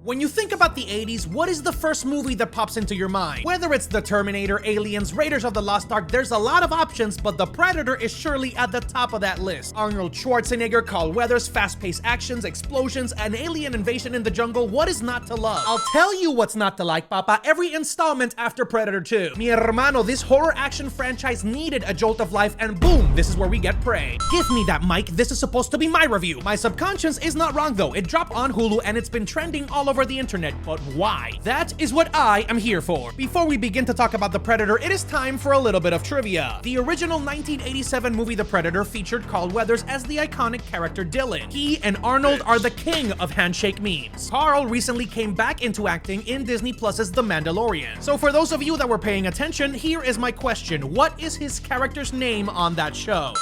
When you think about the 80s, what is the first movie that pops into your mind? Whether it's The Terminator, Aliens, Raiders of the Lost Ark, there's a lot of options, but The Predator is surely at the top of that list. Arnold Schwarzenegger, Carl Weathers, fast-paced actions, explosions, an alien invasion in the jungle, what is not to love? I'll tell you what's not to like, papa, every installment after Predator 2. Mi hermano, this horror action franchise needed a jolt of life, and boom, this is where we get Prey. Give me that mic, this is supposed to be my review. My subconscious is not wrong though, it dropped on Hulu and it's been trending all over the internet, but why? That is what I am here for. Before we begin to talk about The Predator, it is time for a little bit of trivia. The original 1987 movie The Predator featured Carl Weathers as the iconic character Dylan. He and Arnold are the king of handshake memes. Carl recently came back into acting in Disney Plus's The Mandalorian. So for those of you that were paying attention, here is my question. What is his character's name on that show?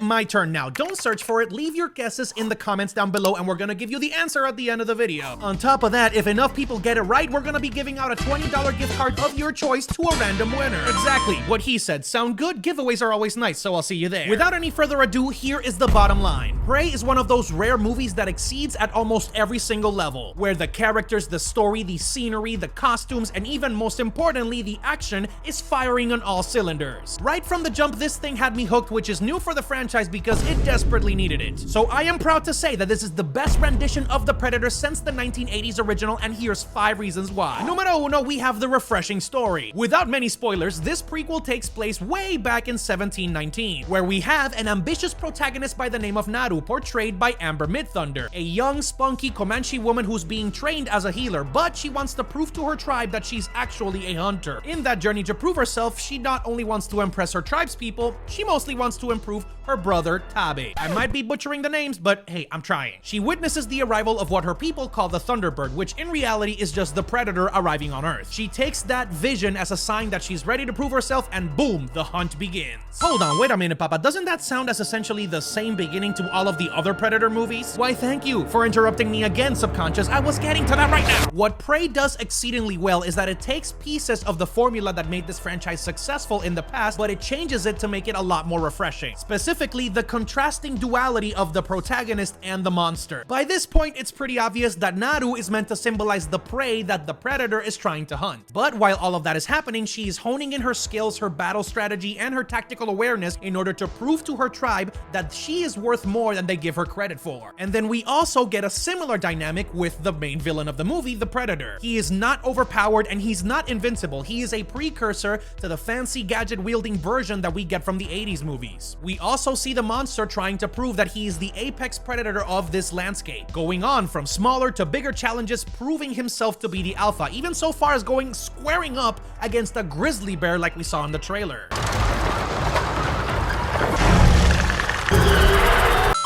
My turn now. Don't search for it. Leave your guesses in the comments down below and we're gonna give you the answer at the end of the video. On top of that, if enough people get it right, we're gonna be giving out a $20 gift card of your choice to a random winner. Exactly what he said. Sound good? Giveaways are always nice, so I'll see you there. Without any further ado, here is the bottom line. Prey is one of those rare movies that exceeds at almost every single level, where the characters, the story, the scenery, the costumes, and even most importantly, the action is firing on all cylinders. Right from the jump, this thing had me hooked, which is new for the franchise because it desperately needed it. So I am proud to say that this is the best rendition of The Predator since the 1980s original, and here's 5 reasons why. Numero uno, we have the refreshing story. Without many spoilers, this prequel takes place way back in 1719, where we have an ambitious protagonist by the name of Naru, portrayed by Amber Midthunder, a young, spunky Comanche woman who's being trained as a healer, but she wants to prove to her tribe that she's actually a hunter. In that journey to prove herself, she not only wants to impress her tribe's people, she mostly wants to improve her brother, Tabe. I might be butchering the names, but hey, I'm trying. She witnesses the arrival of what her people call the Thunderbird, which in reality is just the Predator arriving on Earth. She takes that vision as a sign that she's ready to prove herself, and boom, the hunt begins. Hold on, wait a minute, Papa. Doesn't that sound as essentially the same beginning to all of the other Predator movies? Why, thank you for interrupting me again, subconscious. I was getting to that right now. What Prey does exceedingly well is that it takes pieces of the formula that made this franchise successful in the past, but it changes it to make it a lot more refreshing. Specifically, the contrasting duality of the protagonist and the monster. By this point, it's pretty obvious that Naru is meant to symbolize the prey that the Predator is trying to hunt. But while all of that is happening, she is honing in her skills, her battle strategy, and her tactical awareness in order to prove to her tribe that she is worth more than they give her credit for. And then we also get a similar dynamic with the main villain of the movie, the Predator. He is not overpowered and he's not invincible. He is a precursor to the fancy gadget-wielding version that we get from the 80s movies. We also see the monster trying to prove that he is the apex predator of this landscape, going on from smaller to bigger challenges, proving himself to be the alpha, even so far as squaring up against a grizzly bear like we saw in the trailer.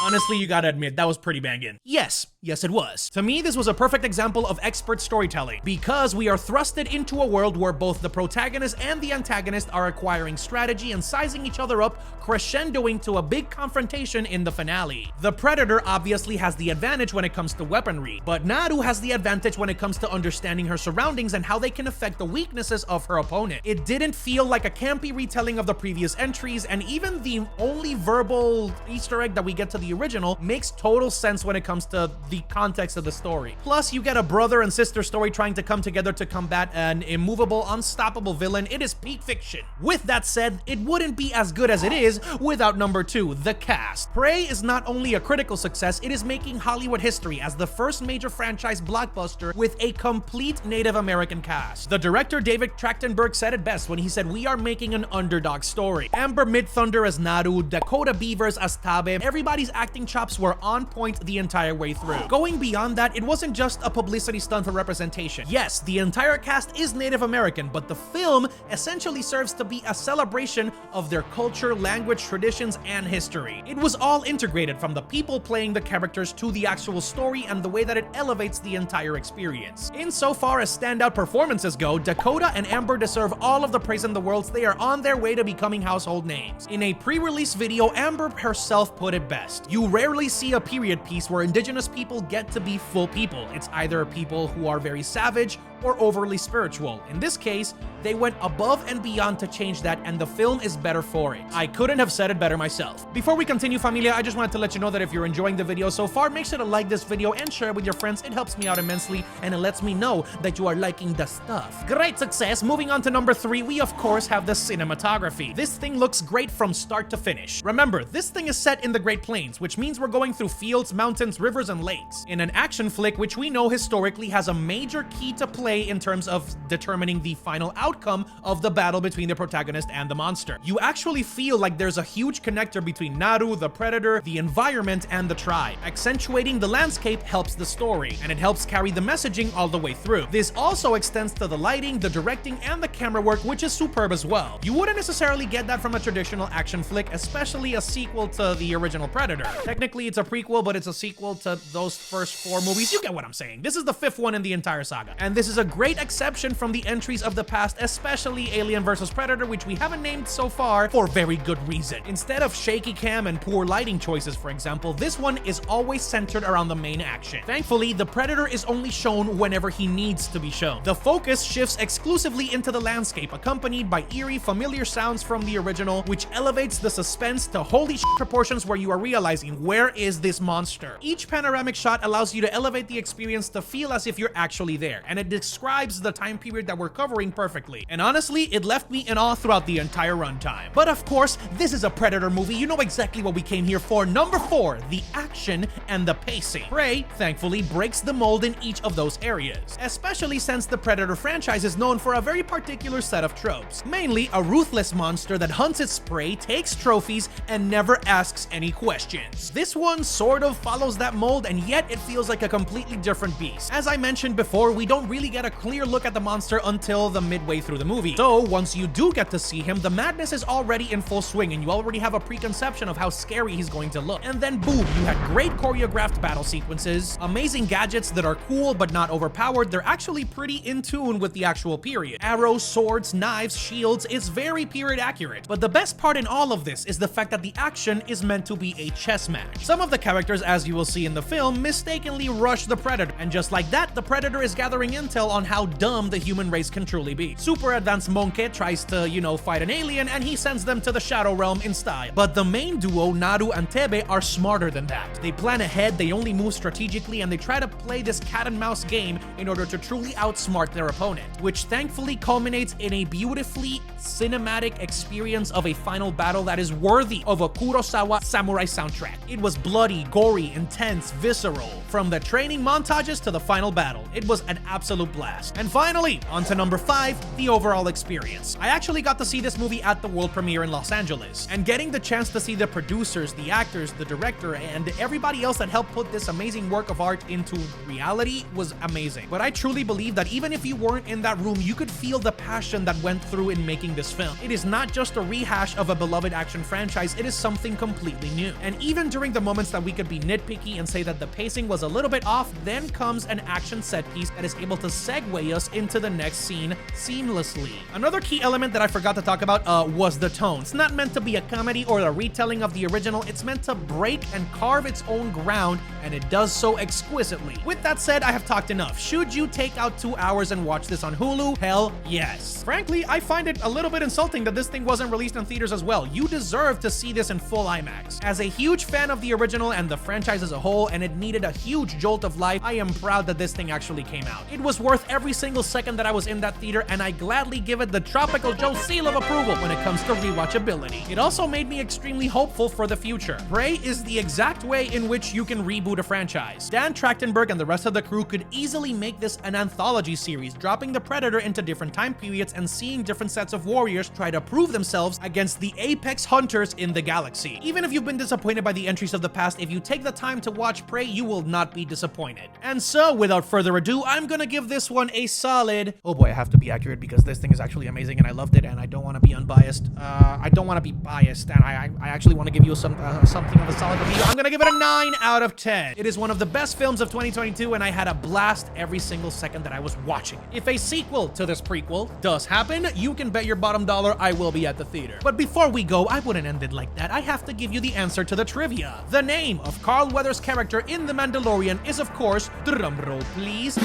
Honestly, you gotta admit, that was pretty banging. Yes, it was. To me, this was a perfect example of expert storytelling, because we are thrusted into a world where both the protagonist and the antagonist are acquiring strategy and sizing each other up, crescendoing to a big confrontation in the finale. The Predator obviously has the advantage when it comes to weaponry, but Naru has the advantage when it comes to understanding her surroundings and how they can affect the weaknesses of her opponent. It didn't feel like a campy retelling of the previous entries, and even the only verbal Easter egg that we get to the original makes total sense when it comes to the context of the story. Plus, you get a brother and sister story trying to come together to combat an immovable, unstoppable villain. It is peak fiction. With that said, it wouldn't be as good as it is without number 2, the cast. Prey is not only a critical success, it is making Hollywood history as the first major franchise blockbuster with a complete Native American cast. The director David Trachtenberg said it best when he said, "We are making an underdog story." Amber Midthunder as Naru, Dakota Beavers as Tabe, everybody's acting chops were on point the entire way through. Going beyond that, it wasn't just a publicity stunt for representation. Yes, the entire cast is Native American, but the film essentially serves to be a celebration of their culture, language, traditions, and history. It was all integrated, from the people playing the characters to the actual story and the way that it elevates the entire experience. Insofar as standout performances go, Dakota and Amber deserve all of the praise in the world. They are on their way to becoming household names. In a pre-release video, Amber herself put it best. You rarely see a period piece where indigenous people get to be full people. It's either people who are very savage or overly spiritual. In this case, they went above and beyond to change that, and the film is better for it. I couldn't have said it better myself. Before we continue, familia, I just wanted to let you know that if you're enjoying the video so far, make sure to like this video and share it with your friends. It helps me out immensely, and it lets me know that you are liking the stuff. Great success! Moving on to number 3, we of course have the cinematography. This thing looks great from start to finish. Remember, this thing is set in the Great Plains, which means we're going through fields, mountains, rivers, and lakes. In an action flick, which we know historically has a major key to play in terms of determining the final outcome of the battle between the protagonist and the monster. You actually feel like there's a huge connector between Naru, the predator, the environment, and the tribe. Accentuating the landscape helps the story, and it helps carry the messaging all the way through. This also extends to the lighting, the directing, and the camera work, which is superb as well. You wouldn't necessarily get that from a traditional action flick, especially a sequel to the original Predator. Technically, it's a prequel, but it's a sequel to those first 4 movies. You get what I'm saying. This is the 5th one in the entire saga. And this is a great exception from the entries of the past, especially Alien vs. Predator, which we haven't named so far for very good reason. Instead of shaky cam and poor lighting choices, for example, this one is always centered around the main action. Thankfully, the Predator is only shown whenever he needs to be shown. The focus shifts exclusively into the landscape, accompanied by eerie, familiar sounds from the original, which elevates the suspense to holy shit proportions where you are realizing, where is this monster? Each panoramic shot allows you to elevate the experience to feel as if you're actually there, and it describes the time period that we're covering perfectly. And honestly, it left me in awe throughout the entire runtime. But of course, this is a Predator movie. You know exactly what we came here for. Number 4, the action and the pacing. Prey, thankfully, breaks the mold in each of those areas, especially since the Predator franchise is known for a very particular set of tropes. Mainly, a ruthless monster that hunts its prey, takes trophies, and never asks any questions. This one sort of follows that mold, and yet it feels like a completely different beast. As I mentioned before, we don't really get a clear look at the monster until the midway through the movie. So once you do get to see him, the madness is already in full swing, and you already have a preconception of how scary he's going to look. And then boom, you had great choreographed battle sequences, amazing gadgets that are cool but not overpowered. They're actually pretty in tune with the actual period. Arrows, swords, knives, shields, it's very period accurate. But the best part in all of this is the fact that the action is meant to be a chess match. Some of the characters, as you will see in the film, mistakenly rush the Predator, and just like that, the Predator is gathering intel on how dumb the human race can truly be. Super advanced Monkey tries to, fight an alien, and he sends them to the Shadow Realm in style. But the main duo, Naru and Tebe, are smarter than that. They plan ahead, they only move strategically, and they try to play this cat and mouse game in order to truly outsmart their opponent, which thankfully culminates in a beautifully cinematic experience of a final battle that is worthy of a Kurosawa samurai soundtrack. It was bloody, gory, intense, visceral. From the training montages to the final battle, it was an absolute blast. And finally, on to number 5, the overall experience. I actually got to see this movie at the world premiere in Los Angeles, and getting the chance to see the producers, the actors, the director, and everybody else that helped put this amazing work of art into reality was amazing. But I truly believe that even if you weren't in that room, you could feel the passion that went through in making this film. It is not just a rehash of a beloved action franchise, it is something completely new. And even during the moments that we could be nitpicky and say that the pacing was a little bit off, then comes an action set piece that is able to segue us into the next scene seamlessly. Another key element that I forgot to talk about was the tone. It's not meant to be a comedy or a retelling of the original, it's meant to break and carve its own ground, and it does so exquisitely. With that said, I have talked enough. Should you take out 2 hours and watch this on Hulu? Hell yes. Frankly, I find it a little bit insulting that this thing wasn't released in theaters as well. You deserve to see this in full IMAX. As a huge fan of the original and the franchise as a whole, and it needed a huge jolt of life, I am proud that this thing actually came out. It was worth every single second that I was in that theater, and I gladly give it the Tropical Joe seal of approval when it comes to rewatchability. It also made me extremely hopeful for the future. Prey is the exact way in which you can reboot a franchise. Dan Trachtenberg and the rest of the crew could easily make this an anthology series, dropping the Predator into different time periods and seeing different sets of warriors try to prove themselves against the apex hunters in the galaxy. Even if you've been disappointed by the entries of the past, if you take the time to watch Prey, you will not be disappointed. And so, without further ado, I'm gonna give this one a solid... Oh boy, I have to be accurate because this thing is actually amazing and I loved it, and I don't want to be unbiased. I don't want to be biased, and I actually want to give you something of a solid review. I'm gonna give it a 9 out of 10. It is one of the best films of 2022, and I had a blast every single second that I was watching it. If a sequel to this prequel does happen, you can bet your bottom dollar I will be at the theater. But before we go, I wouldn't end it like that. I have to give you the answer to the trivia. trivia. The name of Carl Weathers' character in The Mandalorian is, of course, drumroll please,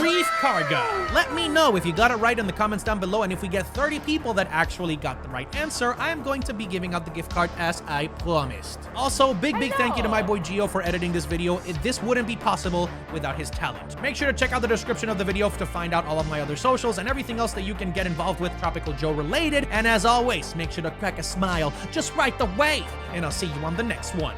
Grief Karga. Let me know if you got it right in the comments down below, and if we get 30 people that actually got the right answer, I am going to be giving out the gift card as I promised. Also, big thank you to my boy Gio for editing this video. This wouldn't be possible without his talent. Make sure to check out the description of the video to find out all of my other socials and everything else that you can get involved with Tropical Joe related. And as always, make sure to crack a smile just right the way, and I'll see you on the next one.